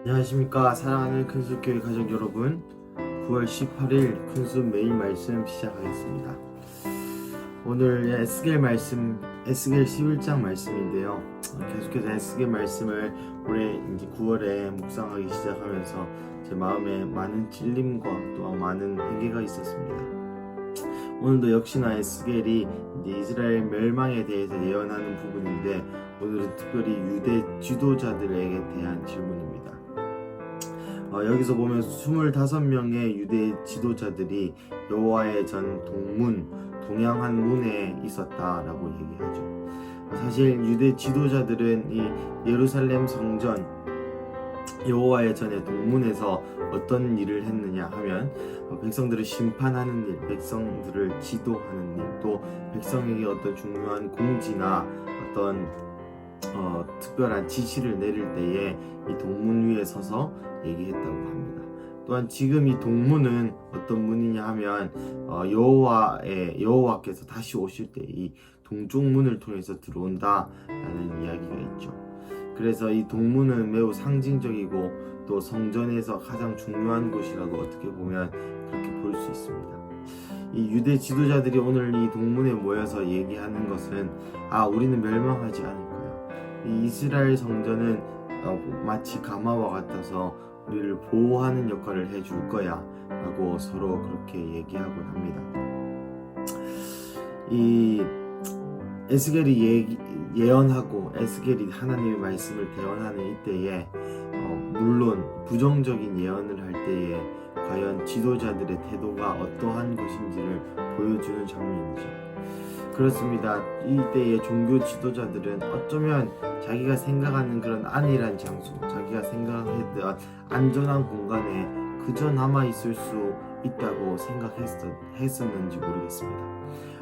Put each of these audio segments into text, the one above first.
안녕하십니까 사랑하는 큰숲교회 가족 여러분, 9월 18일 큰숲 매일 말씀 시작하겠습니다. 오늘 에스겔 말씀, 에스겔 11장 말씀인데요. 계속해서 에스겔 말씀을 올해 이제 9월에 묵상하기 시작하면서 제 마음에 많은 찔림과 또한 많은 회개가 있었습니다. 오늘도 역시나 에스겔이 이제 이스라엘 멸망에 대해서 예언하는 부분인데, 오늘은 특별히 유대 지도자들에게 대한 질문입니다. 여기서 보면 25명의 유대 지도자들이 여호와의 전 동양한 문에 있었다라고 얘기하죠. 사실 유대 지도자들은 이 예루살렘 성전 여호와의 전의 동문에서 어떤 일을 했느냐 하면, 백성들을 심판하는 일, 백성들을 지도하는 일, 또 백성에게 어떤 중요한 공지나 어떤 특별한 지시를 내릴 때에 이 동문 위에 서서 얘기했다고 합니다. 또한 지금 이 동문은 어떤 문이냐 하면 여호와께서 다시 오실 때 이 동쪽 문을 통해서 들어온다라는 이야기가 있죠. 그래서 이 동문은 매우 상징적이고 또 성전에서 가장 중요한 곳이라고 어떻게 보면 그렇게 볼 수 있습니다. 이 유대 지도자들이 오늘 이 동문에 모여서 얘기하는 것은, 우리는 멸망하지 않을 거야. 이 이스라엘 성전은 마치 가마와 같아서 우리를 보호하는 역할을 해줄 거야 라고 서로 그렇게 얘기하곤 합니다. 이 에스겔이 예언하고 에스겔이 하나님의 말씀을 대언하는 이때에 물론 부정적인 예언을 할 때에 과연 지도자들의 태도가 어떠한 것인지를 보여주는 장면이죠. 그렇습니다. 이때의 종교 지도자들은 어쩌면 자기가 생각하는 그런 안일한 장소, 자기가 생각했던 안전한 공간에 그저 남아있을 수 있다고 생각했었는지 모르겠습니다.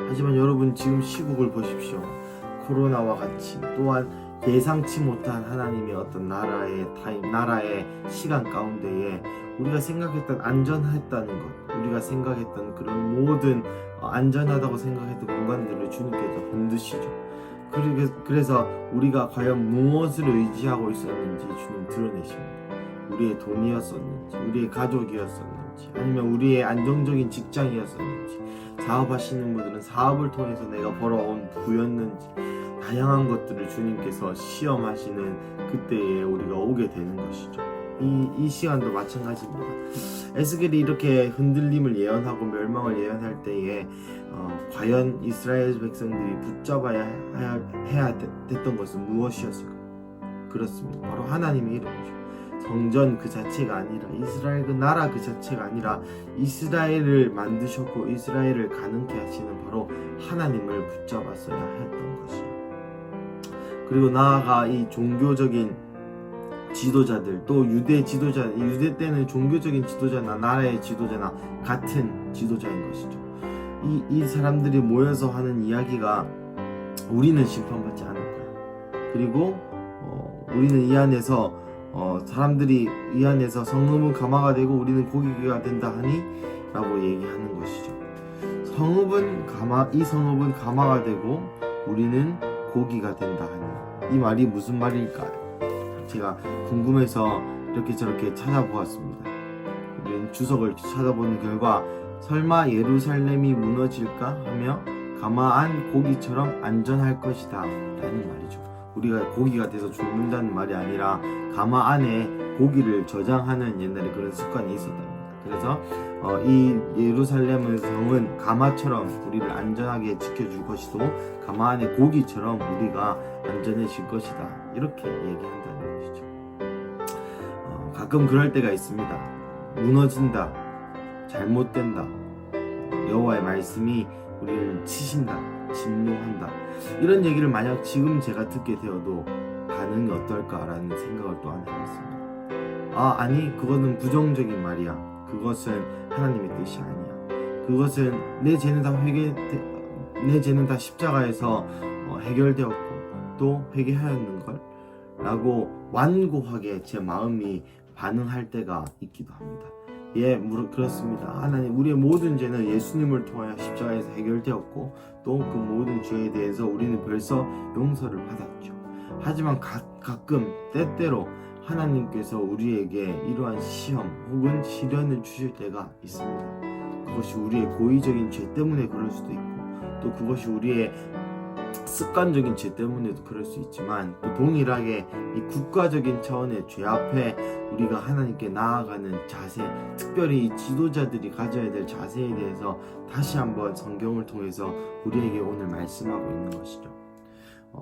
하지만 여러분, 지금 시국을 보십시오. 코로나와 같이, 또한 예상치 못한 하나님의 어떤 나라의 시간 가운데에 우리가 생각했던 안전했다는 것, 우리가 생각했던 그런 모든 안전하다고 생각했던 공간들을 주님께서 흔드시죠. 그래서 우리가 과연 무엇을 의지하고 있었는지 주님 드러내십니다. 우리의 돈이었었는지, 우리의 가족이었었는지, 아니면 우리의 안정적인 직장이었었는지, 사업하시는 분들은 사업을 통해서 내가 벌어온 부였는지, 다양한 것들을 주님께서 시험하시는 그때에 우리가 오게 되는 것이죠. 이 시간도 마찬가지입니다. 에스겔이 이렇게 흔들림을 예언하고 멸망을 예언할 때에 과연 이스라엘 백성들이 붙잡아야 해야 됐던 것은 무엇이었을까? 그렇습니다. 바로 하나님의 이름이죠. 성전 그 자체가 아니라, 이스라엘 그 나라 그 자체가 아니라, 이스라엘을 만드셨고 이스라엘을 가능케 하시는 바로 하나님을 붙잡았어야 했던 것이죠. 그리고 나아가 이 종교적인 지도자들, 또 유대 때는 종교적인 지도자나 나라의 지도자나 같은 지도자인 것이죠. 이 사람들이 모여서 하는 이야기가, 우리는 심판받지 않을 거야. 그리고 우리는 이 안에서 사람들이 이 안에서 성읍은 가마가 되고 우리는 고기가 된다 하니 라고 얘기하는 것이죠. 이 성읍은 가마가 되고 우리는 고기가 된다 하니, 이 말이 무슨 말일까요? 제가 궁금해서 이렇게 저렇게 찾아보았습니다. 주석을 찾아보는 결과, 설마 예루살렘이 무너질까 하며 가마 안 고기처럼 안전할 것이다 라는 말이죠. 우리가 고기가 돼서 죽는다는 말이 아니라 가마 안에 고기를 저장하는 옛날에 그런 습관이 있었답니다. 그래서 이 예루살렘의 성은 가마처럼 우리를 안전하게 지켜줄 것이고, 가마 안에 고기처럼 우리가 안전해질 것이다, 이렇게 얘기한다는 것이죠. 가끔 그럴 때가 있습니다. 무너진다, 잘못된다, 여호와의 말씀이 우리를 치신다, 진노한다, 이런 얘기를 만약 지금 제가 듣게 되어도 반응이 어떨까라는 생각을 또한 해봤습니다. 아니, 그거는 부정적인 말이야. 그것은 하나님의 뜻이 아니야. 그것은 내 죄는 다 십자가에서 해결되었고 또 회개하였는걸 라고 완고하게 제 마음이 반응할 때가 있기도 합니다. 그렇습니다. 하나님, 우리의 모든 죄는 예수님을 통하여 십자가에서 해결되었고 또 그 모든 죄에 대해서 우리는 벌써 용서를 받았죠. 하지만 가끔 때때로 하나님께서 우리에게 이러한 시험 혹은 시련을 주실 때가 있습니다. 그것이 우리의 고의적인 죄 때문에 그럴 수도 있고, 또 그것이 우리의 습관적인 죄 때문에도 그럴 수 있지만, 또 동일하게 이 국가적인 차원의 죄 앞에 우리가 하나님께 나아가는 자세, 특별히 이 지도자들이 가져야 될 자세에 대해서 다시 한번 성경을 통해서 우리에게 오늘 말씀하고 있는 것이죠.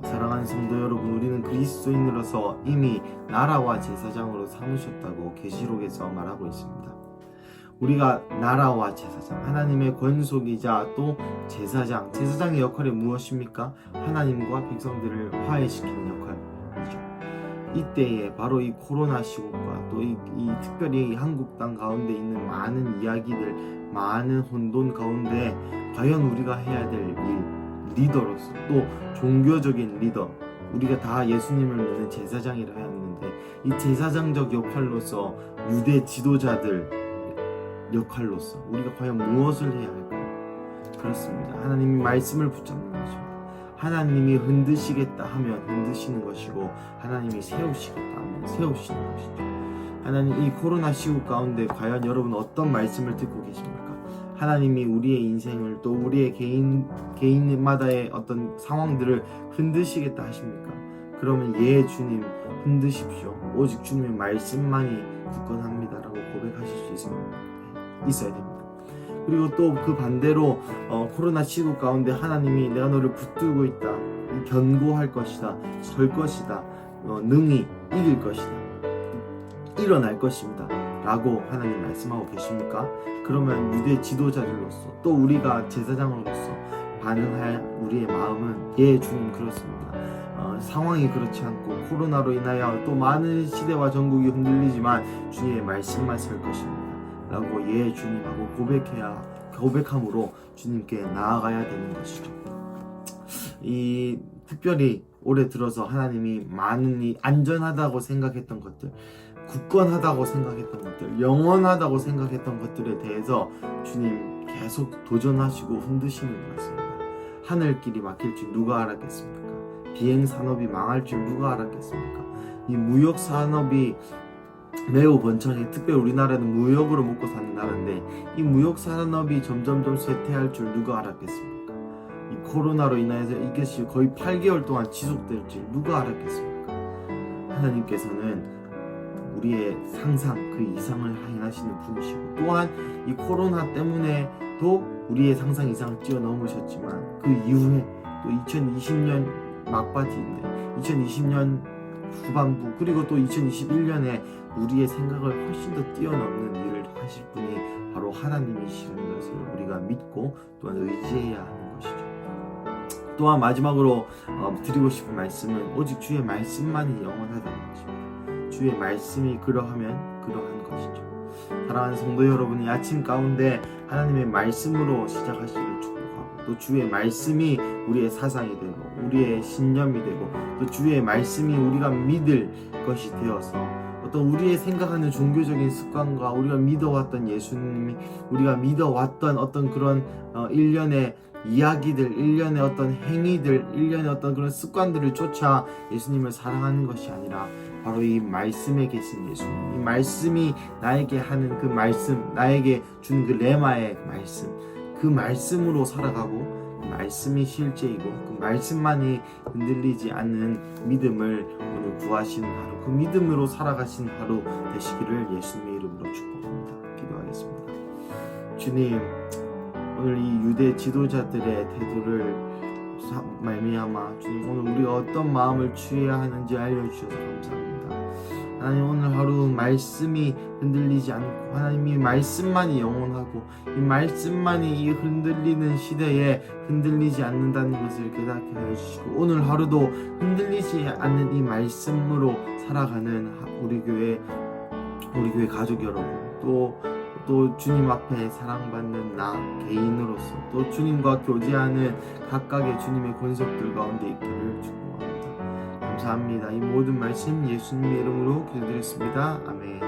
사랑하는 성도 여러분, 우리는 그리스도인으로서 이미 나라와 제사장으로 삼으셨다고 계시록에서 말하고 있습니다. 우리가 나라와 제사장, 하나님의 권속이자 또 제사장의 역할이 무엇입니까? 하나님과 백성들을 화해시키는 역할이죠. 이때에 바로 이 코로나 시국과 또 이 특별히 한국 땅 가운데 있는 많은 이야기들, 많은 혼돈 가운데 과연 우리가 해야 될 일, 리더로서, 또 종교적인 리더, 우리가 다 예수님을 믿는 제사장이라 했는데, 이 제사장적 역할로서 유대 지도자들 역할로서 우리가 과연 무엇을 해야 할까요? 그렇습니다. 하나님이 말씀을 붙잡는 것입니다. 하나님이 흔드시겠다 하면 흔드시는 것이고, 하나님이 세우시겠다 하면 세우시는 것이죠. 하나님, 이 코로나 시국 가운데 과연 여러분 어떤 말씀을 듣고 계십니까? 하나님이 우리의 인생을, 또 우리의 개인마다의 어떤 상황들을 흔드시겠다 하십니까? 그러면 예, 주님 흔드십시오. 오직 주님의 말씀만이 굳건합니다라고 고백하실 수 있어야 됩니다. 그리고 또 그 반대로 코로나 시국 가운데 하나님이 내가 너를 붙들고 있다, 견고할 것이다, 설 것이다, 능히 이길 것이다, 일어날 것입니다 라고 하나님 말씀하고 계십니까? 그러면 유대 지도자들로서, 또 우리가 제사장으로서 반응할 우리의 마음은 예, 주님 그렇습니다. 상황이 그렇지 않고 코로나로 인하여 또 많은 시대와 전국이 흔들리지만 주님의 말씀만 설 것입니다 라고 예, 주님하고 고백함으로 주님께 나아가야 되는 것이죠. 이 특별히 올해 들어서 하나님이 많은 이 안전하다고 생각했던 것들, 굳건하다고 생각했던 것들, 영원하다고 생각했던 것들에 대해서 주님 계속 도전하시고 흔드시는 것 같습니다. 하늘길이 막힐 줄 누가 알았겠습니까? 비행산업이 망할 줄 누가 알았겠습니까? 이 무역산업이 매우 번창해, 특별히 우리나라는 무역으로 먹고 사는 나라인데 이 무역산업이 점점점 쇠퇴할 줄 누가 알았겠습니까? 이 코로나로 인해서 이것이 거의 8개월 동안 지속될 줄 누가 알았겠습니까? 하나님께서는 우리의 상상 그 이상을 행하시는 분이시고, 또한 이 코로나 때문에도 우리의 상상 이상을 뛰어넘으셨지만 그 이후에 또 2020년 막바지인데 2020년 후반부, 그리고 또 2021년에 우리의 생각을 훨씬 더 뛰어넘는 일을 하실 분이 바로 하나님이시라는 것을 우리가 믿고 또한 의지해야 하는 것이죠. 또한 마지막으로 드리고 싶은 말씀은 오직 주의 말씀만이 영원하다는 것입니다. 주의 말씀이 그러하면 그러한 것이죠. 사랑하는 성도 여러분이 아침 가운데 하나님의 말씀으로 시작하시기를 축복하고, 또 주의 말씀이 우리의 사상이 되고 우리의 신념이 되고, 또 주의 말씀이 우리가 믿을 것이 되어서 어떤 우리의 생각하는 종교적인 습관과 우리가 믿어왔던 예수님이, 우리가 믿어왔던 어떤 그런 일련의 이야기들, 일련의 어떤 행위들, 일련의 어떤 그런 습관들을 쫓아 예수님을 사랑하는 것이 아니라 바로 이 말씀에 계신 예수님, 이 말씀이 나에게 하는 그 말씀, 나에게 주는 그 레마의 말씀, 그 말씀으로 살아가고, 그 말씀이 실제이고 그 말씀만이 흔들리지 않는 믿음을 오늘 구하시는 하루, 그 믿음으로 살아가신 하루 되시기를 예수님의 이름으로 축복합니다. 기도하겠습니다. 주님, 오늘 이 유대 지도자들의 태도를 말미암아 주님, 오늘 우리가 어떤 마음을 취해야 하는지 알려주셔서 감사합니다. 하나님, 오늘 하루 말씀이 흔들리지 않고 하나님이 말씀만이 영원하고 이 말씀만이 이 흔들리는 시대에 흔들리지 않는다는 것을 깨닫게 하여 주시고, 오늘 하루도 흔들리지 않는 이 말씀으로 살아가는 우리 교회 가족 여러분, 또 주님 앞에 사랑받는 나 개인으로서, 또 주님과 교제하는 각각의 주님의 권속들 가운데 있기를 축복합니다. 감사합니다. 이 모든 말씀 예수님의 이름으로 기도드렸습니다. 아멘.